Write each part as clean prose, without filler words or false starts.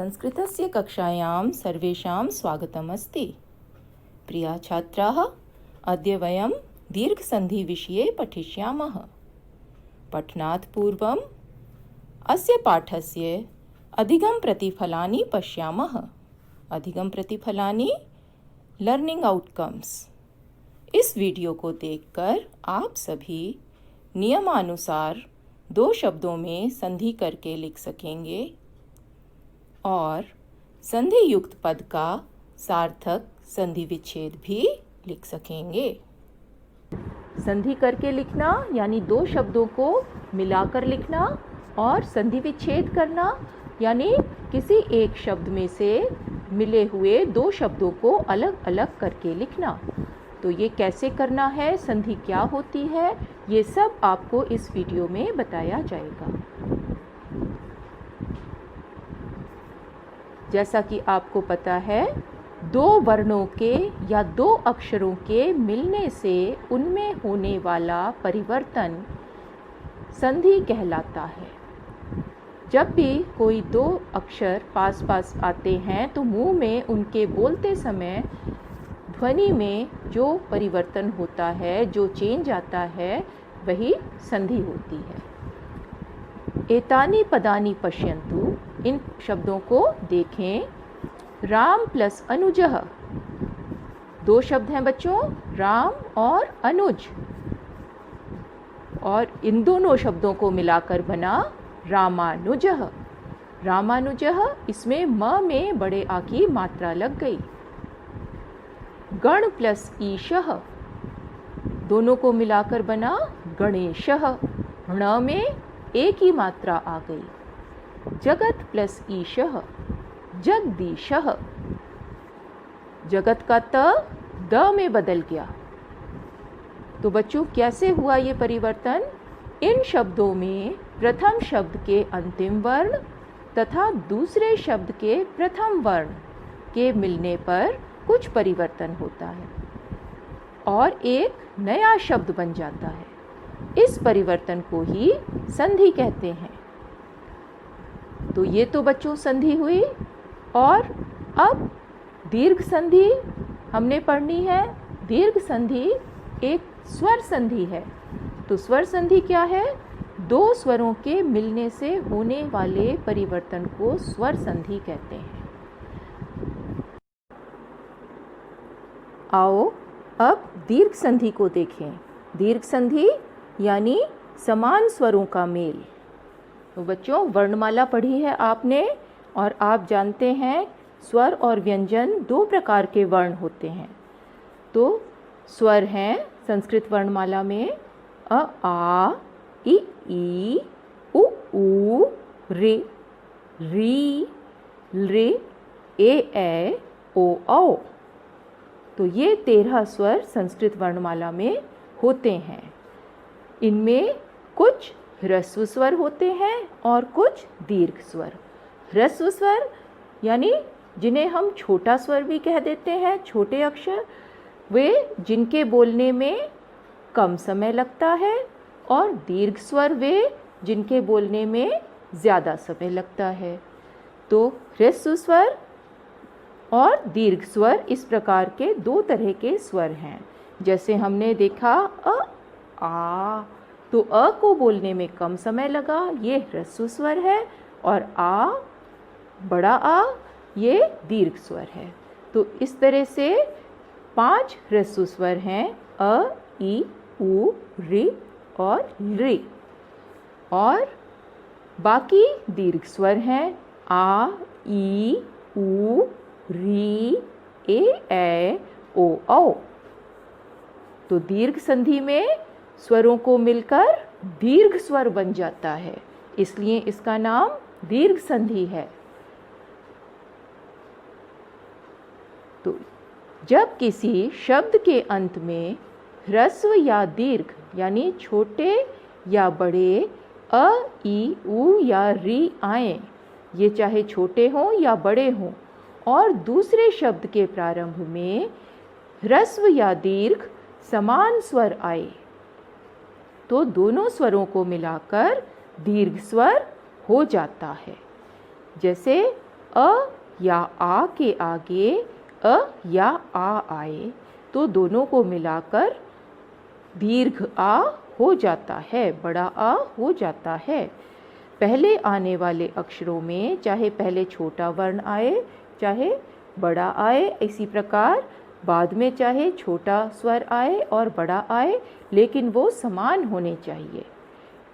संस्कृतस्य कक्षायां सर्वेषां स्वागतमस्ति। प्रिया छात्राः, अद्य वयं दीर्घसन्धिविषये पठिष्यामः। पठनात् पूर्वम् अस्य पाठस्य अधिगमप्रतिफलानि पश्यामः। अधिगमप्रतिफलानि लर्निंग आउटकम्स। इस वीडियो को देखकर आप सभी नियमानुसार 2 शब्दों में संधि करके लिख सकेंगे और संधि युक्त पद का सार्थक संधि विच्छेद भी लिख सकेंगे। संधि करके लिखना यानी 2 शब्दों को मिलाकर लिखना और संधि विच्छेद करना यानी किसी एक शब्द में से मिले हुए 2 शब्दों को अलग अलग करके लिखना। तो ये कैसे करना है, संधि क्या होती है, ये सब आपको इस वीडियो में बताया जाएगा। जैसा कि आपको पता है, 2 वर्णों के या 2 अक्षरों के मिलने से उनमें होने वाला परिवर्तन संधि कहलाता है। जब भी कोई 2 अक्षर पास पास आते हैं तो मुंह में उनके बोलते समय ध्वनि में जो परिवर्तन होता है, जो चेंज आता है, वही संधि होती है। एतानि पदानि पश्यन्तु, इन शब्दों को देखें। राम प्लस अनुजः, 2 शब्द हैं बच्चों, राम और अनुज, और इन दोनों शब्दों को मिलाकर बना रामानुजः। रामानुजः, इसमें म में बड़े आ की मात्रा लग गई। गण प्लस ईशः, दोनों को मिलाकर बना गणेशः। ण में एक ही मात्रा आ गई। जगत प्लस ईशः, जगदीशः। जगत का त द में बदल गया। तो बच्चों, कैसे हुआ ये परिवर्तन? इन शब्दों में प्रथम शब्द के अंतिम वर्ण तथा दूसरे शब्द के प्रथम वर्ण के मिलने पर कुछ परिवर्तन होता है और एक नया शब्द बन जाता है। इस परिवर्तन को ही संधि कहते हैं। तो ये तो बच्चों संधि हुई, और अब दीर्घ संधि हमने पढ़नी है। दीर्घ संधि एक स्वर संधि है। तो स्वर संधि क्या है? 2 स्वरों के मिलने से होने वाले परिवर्तन को स्वर संधि कहते हैं। आओ अब दीर्घ संधि को देखें। दीर्घ संधि यानी समान स्वरों का मेल। तो बच्चों, वर्णमाला पढ़ी है आपने और आप जानते हैं स्वर और व्यंजन 2 प्रकार के वर्ण होते हैं। तो स्वर हैं संस्कृत वर्णमाला में अ, आ, इ, ई, उ, ऊ, रे, री, रे, ए, ओ, औ। तो ये 13 स्वर संस्कृत वर्णमाला में होते हैं। इनमें कुछ ह्रस्व स्वर होते हैं और कुछ दीर्घ स्वर। ह्रस्व स्वर यानी जिन्हें हम छोटा स्वर भी कह देते हैं, छोटे अक्षर, वे जिनके बोलने में कम समय लगता है, और दीर्घ स्वर वे जिनके बोलने में ज़्यादा समय लगता है। तो ह्रस्व स्वर और दीर्घ स्वर इस प्रकार के 2 तरह के स्वर हैं। जैसे हमने देखा आ, तो अ को बोलने में कम समय लगा, ये ह्रस्व स्वर है, और आ, बड़ा आ, ये दीर्घ स्वर है। तो इस तरह से 5 ह्रस्व स्वर हैं, अ, ई, उ, रि और रि, और बाकी दीर्घ स्वर हैं आ, ई, उ, री, ए, ओ, औ। तो दीर्घ संधि में स्वरों को मिलकर दीर्घ स्वर बन जाता है, इसलिए इसका नाम दीर्घ संधि है। तो जब किसी शब्द के अंत में ह्रस्व या दीर्घ यानी छोटे या बड़े अ, ई, उ या री आए, ये चाहे छोटे हों या बड़े हों, और दूसरे शब्द के प्रारंभ में ह्रस्व या दीर्घ समान स्वर आए, तो दोनों स्वरों को मिलाकर दीर्घ स्वर हो जाता है। जैसे अ या आ के आगे अ या आ आए तो दोनों को मिलाकर दीर्घ आ हो जाता है, बड़ा आ हो जाता है। पहले आने वाले अक्षरों में चाहे पहले छोटा वर्ण आए चाहे बड़ा आए, इसी प्रकार बाद में चाहे छोटा स्वर आए और बड़ा आए, लेकिन वो समान होने चाहिए।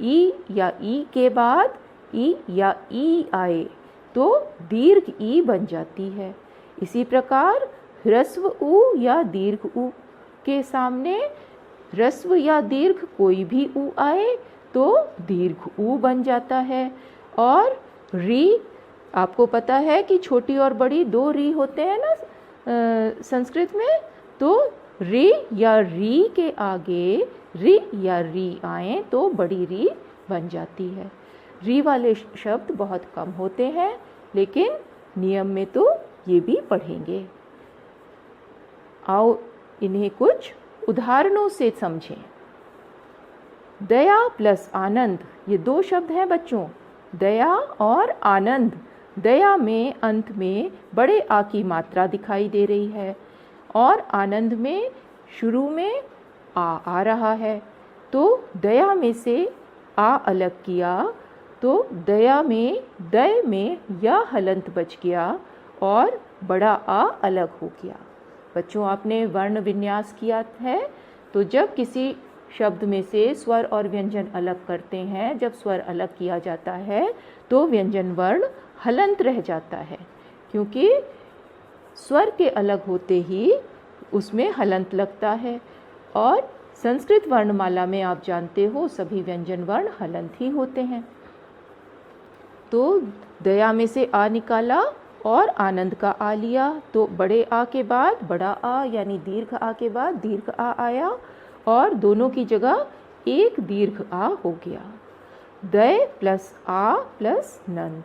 ई या ई के बाद ई या ई आए तो दीर्घ ई बन जाती है। इसी प्रकार ह्रस्व उ या दीर्घ उ के सामने ह्रस्व या दीर्घ कोई भी उ आए तो दीर्घ उ बन जाता है। और री, आपको पता है कि छोटी और बड़ी दो री होते हैं ना संस्कृत में, तो री या री के आगे री या री आए तो बड़ी री बन जाती है। री वाले शब्द बहुत कम होते हैं, लेकिन नियम में तो ये भी पढ़ेंगे। आओ इन्हें कुछ उदाहरणों से समझें। दया प्लस आनंद, ये दो शब्द हैं बच्चों, दया और आनंद। दया में अंत में बड़े आ की मात्रा दिखाई दे रही है और आनंद में शुरू में आ रहा है, तो दया में से आ अलग किया तो दया में दय में या हलंत बच गया और बड़ा आ अलग हो गया। बच्चों, आपने वर्ण विन्यास किया है, तो जब किसी शब्द में से स्वर और व्यंजन अलग करते हैं, जब स्वर अलग किया जाता है तो व्यंजन वर्ण हलंत रह जाता है, क्योंकि स्वर के अलग होते ही उसमें हलंत लगता है। और संस्कृत वर्णमाला में आप जानते हो सभी व्यंजन वर्ण हलंत ही होते हैं। तो दया में से आ निकाला और आनंद का आ लिया तो बड़े आ के बाद बड़ा आ यानी दीर्घ आ के बाद दीर्घ आ आया और दोनों की जगह एक दीर्घ आ हो गया। दय प्लस आ प्लस नंद,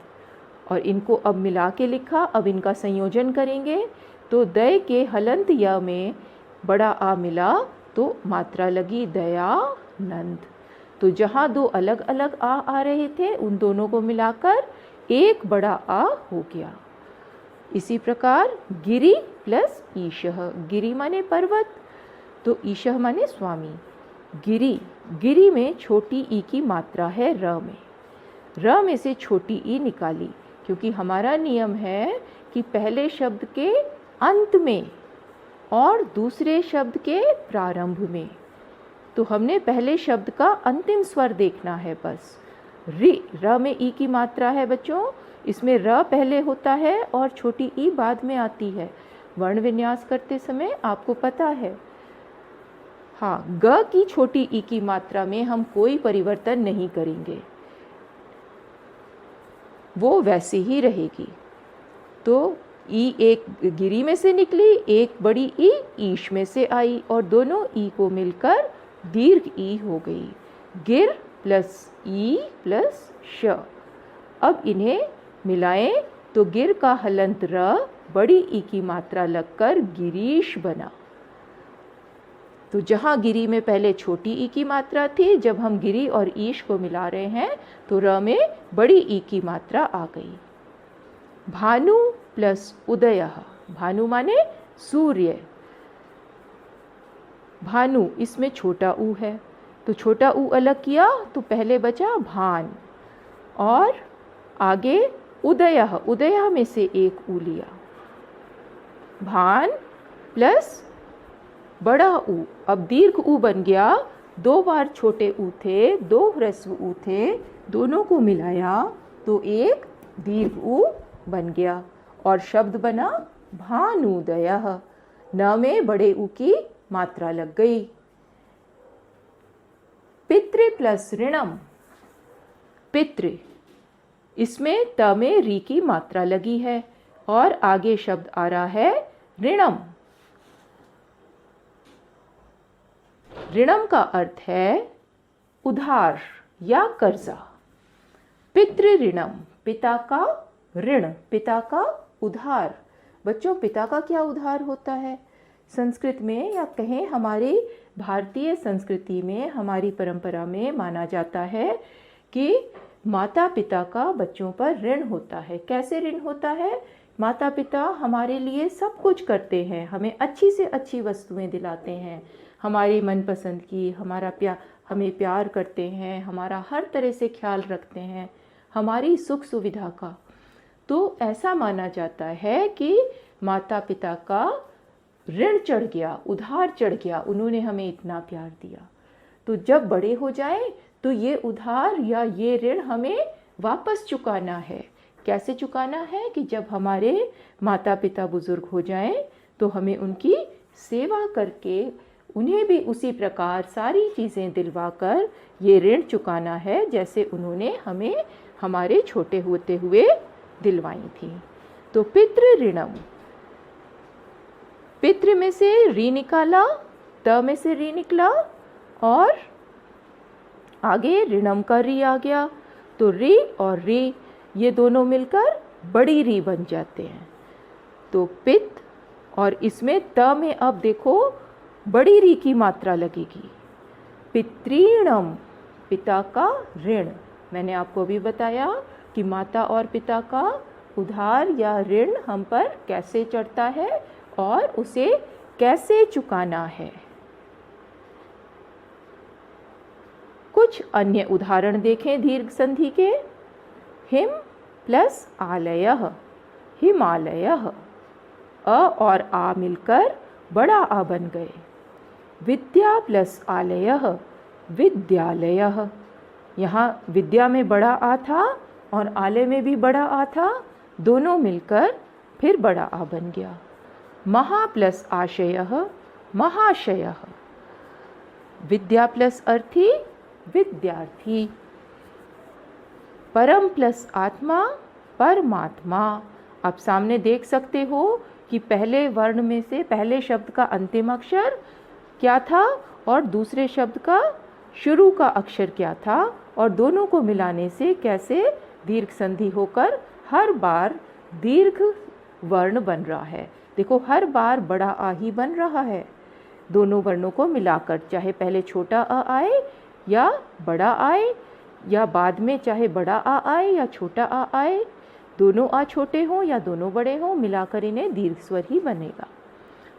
और इनको अब मिला के लिखा। अब इनका संयोजन करेंगे तो दय के हलंत य में बड़ा आ मिला तो मात्रा लगी दया नंद। तो जहाँ दो अलग अलग आ रहे थे उन दोनों को मिलाकर एक बड़ा आ हो गया। इसी प्रकार गिरि प्लस ईशः, गिरि माने पर्वत तो ईशः माने स्वामी। गिरि, गिरि में छोटी ई की मात्रा है र में से छोटी ई निकाली, क्योंकि हमारा नियम है कि पहले शब्द के अंत में और दूसरे शब्द के प्रारंभ में, तो हमने पहले शब्द का अंतिम स्वर देखना है बस। र में ई की मात्रा है बच्चों, इसमें र पहले होता है और छोटी ई बाद में आती है। वर्ण विन्यास करते समय आपको पता है। हाँ, ग की छोटी ई की मात्रा में हम कोई परिवर्तन नहीं करेंगे, वो वैसे ही रहेगी। तो ई एक गिरी में से निकली, एक बड़ी ई ईश में से आई और दोनों ई को मिलकर दीर्घ ई हो गई। गिर प्लस ई प्लस श। अब इन्हें मिलाएं तो गिर का हलंत र बड़ी ई की मात्रा लगकर गिरीश बना। तो जहाँ गिरी में पहले छोटी ई की मात्रा थी, जब हम गिरी और ईश को मिला रहे हैं तो र में बड़ी ई की मात्रा आ गई। भानु प्लस उदयः, भानु माने सूर्य। भानु, इसमें छोटा ऊ है तो छोटा ऊ अलग किया तो पहले बचा भान और आगे उदयः, उदयः में से एक ऊ लिया। भान प्लस बड़ा ऊ, अब दीर्घ ऊ बन गया। दो बार छोटे ऊ थे, दो ह्रस्व ऊ थे, दोनों को मिलाया तो एक दीर्घ ऊ बन गया और शब्द बना भानुदयः। न में बड़े ऊ की मात्रा लग गई। पितृ प्लस ऋणम, पितृ, इसमें त में री की मात्रा लगी है और आगे शब्द आ रहा है ऋणम। ऋणम का अर्थ है उधार या कर्जा। पितृ ऋणम, पिता का ऋण, पिता का उधार। बच्चों, पिता का क्या उधार होता है? संस्कृत में या कहें हमारी भारतीय संस्कृति में, हमारी परंपरा में माना जाता है कि माता पिता का बच्चों पर ऋण होता है। कैसे ऋण होता है? माता पिता हमारे लिए सब कुछ करते हैं, हमें अच्छी से अच्छी वस्तुएं दिलाते हैं, हमारी मनपसंद की, हमें प्यार करते हैं, हमारा हर तरह से ख्याल रखते हैं, हमारी सुख सुविधा का। तो ऐसा माना जाता है कि माता पिता का ऋण चढ़ गया, उधार चढ़ गया, उन्होंने हमें इतना प्यार दिया। तो जब बड़े हो जाएं तो ये उधार या ये ऋण हमें वापस चुकाना है। कैसे चुकाना है? कि जब हमारे माता पिता बुजुर्ग हो जाएं तो हमें उनकी सेवा करके उन्हें भी उसी प्रकार सारी चीज़ें दिलवाकर ये ऋण चुकाना है जैसे उन्होंने हमें हमारे छोटे होते हुए दिलवाई थी। तो पितृ ऋणम, पितृ में से री निकाला, त में से री निकला और आगे ऋणम का री आ गया। तो री और री ये दोनों मिलकर बड़ी री बन जाते हैं। तो पित और इसमें त में अब देखो बड़ी री की मात्रा लगेगी। पितृणम, पिता का ऋण। मैंने आपको भी बताया कि माता और पिता का उधार या ऋण हम पर कैसे चढ़ता है और उसे कैसे चुकाना है। कुछ अन्य उदाहरण देखें दीर्घ संधि के। हिम प्लस आलयः, हिमालयः। अ और आ मिलकर बड़ा आ बन गए। विद्या प्लस आलयः, विद्यालयः। यहाँ विद्या में बड़ा आ था और आलय में भी बड़ा आ था, दोनों मिलकर फिर बड़ा आ बन गया। महा प्लस आशयः, महाशयः। विद्या प्लस अर्थी, विद्यार्थी। परम प्लस आत्मा, परमात्मा। आप सामने देख सकते हो कि पहले वर्ण में से पहले शब्द का अंतिम अक्षर क्या था और दूसरे शब्द का शुरू का अक्षर क्या था, और दोनों को मिलाने से कैसे दीर्घ संधि होकर हर बार दीर्घ वर्ण बन रहा है। देखो हर बार बड़ा आ ही बन रहा है दोनों वर्णों को मिलाकर, चाहे पहले छोटा अ आए या बड़ा आए, या बाद में चाहे बड़ा आ आए या छोटा आ आए, दोनों आ छोटे हों या दोनों बड़े हों, मिलाकर इन्हें दीर्घ स्वर ही बनेगा।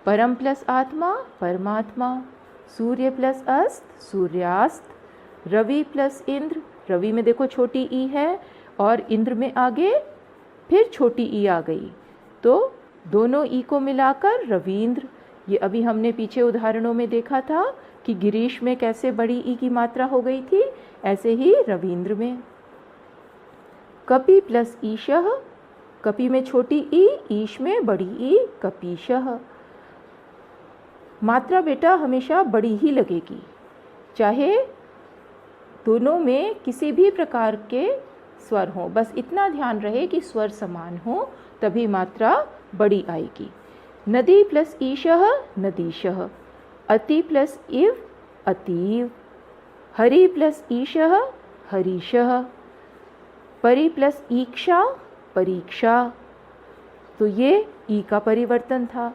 परम प्लस आत्मा, परमात्मा। सूर्य प्लस अस्त, सूर्यास्त। रवि प्लस इंद्र, रवि में देखो छोटी ई है और इंद्र में आगे फिर छोटी ई आ गई, तो दोनों ई को मिलाकर रवींद्र। ये अभी हमने पीछे उदाहरणों में देखा था कि गिरीश में कैसे बड़ी ई की मात्रा हो गई थी, ऐसे ही रवींद्र में। कपि प्लस ईशः, कपि में छोटी ई, ईश में बड़ी ई, कपीशः। मात्रा बेटा हमेशा बड़ी ही लगेगी, चाहे दोनों में किसी भी प्रकार के स्वर हो, बस इतना ध्यान रहे कि स्वर समान हो, तभी मात्रा बड़ी आएगी। नदी प्लस ईशः, नदीशः। अति प्लस इव, अतीव। हरि प्लस ईशः, हरीशः। परि प्लस ईक्षा, परीक्षा। तो ये ई का परिवर्तन था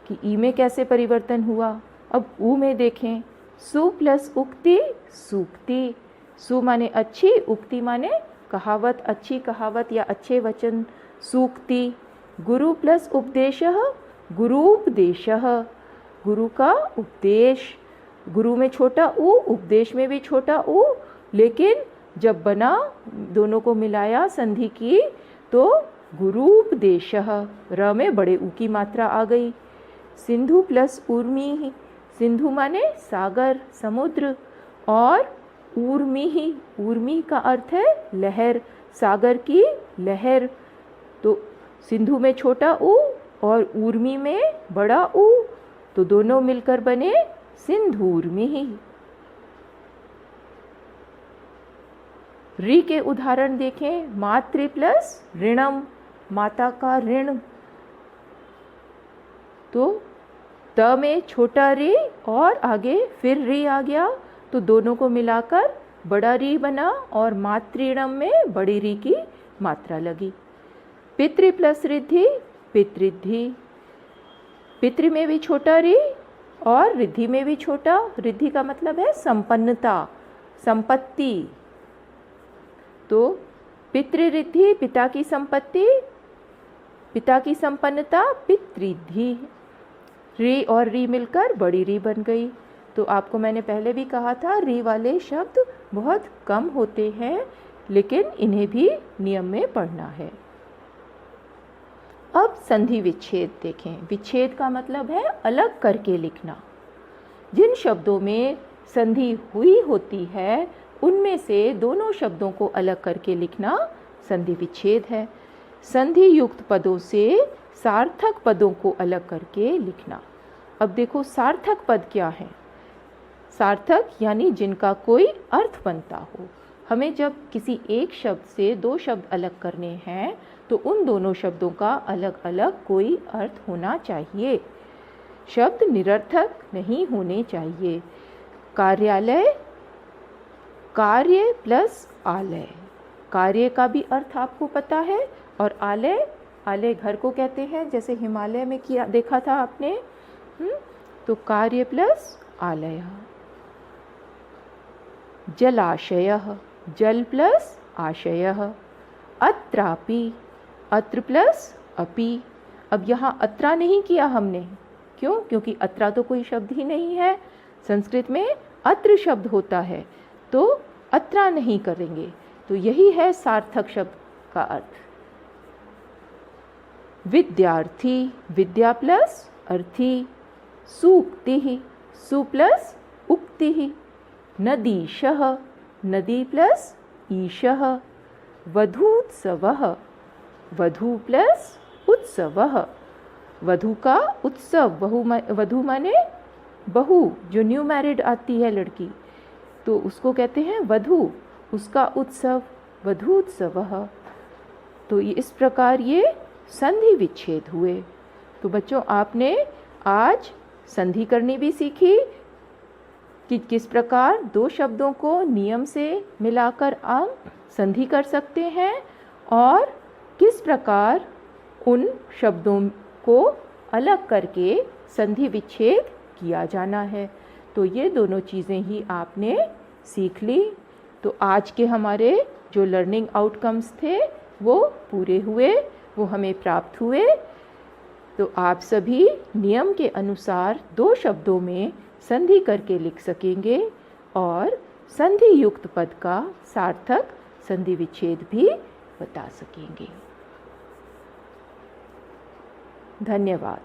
कि ई में कैसे परिवर्तन हुआ। अब ऊ में देखें, सु प्लस उक्ति, सूक्ति। सु माने अच्छी, उक्ति माने कहावत, अच्छी कहावत या अच्छे वचन, सूक्ति। गुरु प्लस उपदेशः, गुरूपदेशः। गुरु का उपदेश, गुरु में छोटा ऊ, उपदेश में भी छोटा ऊ, लेकिन जब बना दोनों को मिलाया संधि की तो गुरूपदेशः, र में बड़े ऊ की मात्रा आ गई। सिंधु प्लस ऊर्मी, सिंधु माने सागर, समुद्र, और ऊर्मी, ऊर्मी का अर्थ है लहर, सागर की लहर। तो सिंधु में छोटा ऊ और ऊर्मी में बड़ा ऊ, तो दोनों मिलकर बने सिंधूर्मी। री के उदाहरण देखें। मातृ प्लस ऋणम, माता का ऋण। तो त में छोटा री और आगे फिर री आ गया, तो दोनों को मिलाकर बड़ा री बना और मातृणम में बड़ी री की मात्रा लगी। पितृ प्लस रिद्धि, पितृद्धि। पितृ में भी छोटा री और रिद्धि में भी छोटा, रिद्धि का मतलब है संपन्नता, संपत्ति। तो पितृरिद्धि पिता की संपत्ति, पिता की संपन्नता पितृरिद्धि। री और री मिलकर बड़ी री बन गई। तो आपको मैंने पहले भी कहा था री वाले शब्द बहुत कम होते हैं, लेकिन इन्हें भी नियम में पढ़ना है। अब संधि विच्छेद देखें। विच्छेद का मतलब है अलग करके लिखना। जिन शब्दों में संधि हुई होती है उनमें से दोनों शब्दों को अलग करके लिखना संधि विच्छेद है। संधि युक्त पदों से सार्थक पदों को अलग करके लिखना। अब देखो सार्थक पद क्या है। सार्थक यानी जिनका कोई अर्थ बनता हो। हमें जब किसी एक शब्द से दो शब्द अलग करने हैं तो उन दोनों शब्दों का अलग अलग कोई अर्थ होना चाहिए। शब्द निरर्थक नहीं होने चाहिए। कार्यालय, कार्य प्लस आलय। कार्य का भी अर्थ आपको पता है, और आलय, आलय घर को कहते हैं, जैसे हिमालय में किया देखा था आपने। तो कार्य प्लस आलय। जलाशयः, जल प्लस आशयः। अत्रापि, अत्र प्लस अपि। अब यहाँ अत्रा नहीं किया हमने, क्यों? क्योंकि अत्रा तो कोई शब्द ही नहीं है। संस्कृत में अत्र शब्द होता है, तो अत्रा नहीं करेंगे। तो यही है सार्थक शब्द का अर्थ। विद्यार्थी, विद्या प्लस अर्थी। सूक्तिः, सु प्लस उक्तिः। नदीशः, नदी प्लस ईशः। वधूत्सवः, वधू प्लस उत्सवः। वधू का उत्सव, वधू माने बहू, जो न्यू मैरिड आती है लड़की, तो उसको कहते हैं वधू। उसका उत्सव वधूत्सवः। तो इस प्रकार ये संधि विच्छेद हुए। तो बच्चों आपने आज संधि करनी भी सीखी कि किस प्रकार दो शब्दों को नियम से मिलाकर हम संधि कर सकते हैं, और किस प्रकार उन शब्दों को अलग करके संधि विच्छेद किया जाना है। तो ये दोनों चीज़ें ही आपने सीख ली। तो आज के हमारे जो लर्निंग आउटकम्स थे वो पूरे हुए, वो हमें प्राप्त हुए। तो आप सभी नियम के अनुसार दो शब्दों में संधि करके लिख सकेंगे और संधि युक्त पद का सार्थक संधि विच्छेद भी बता सकेंगे। धन्यवाद।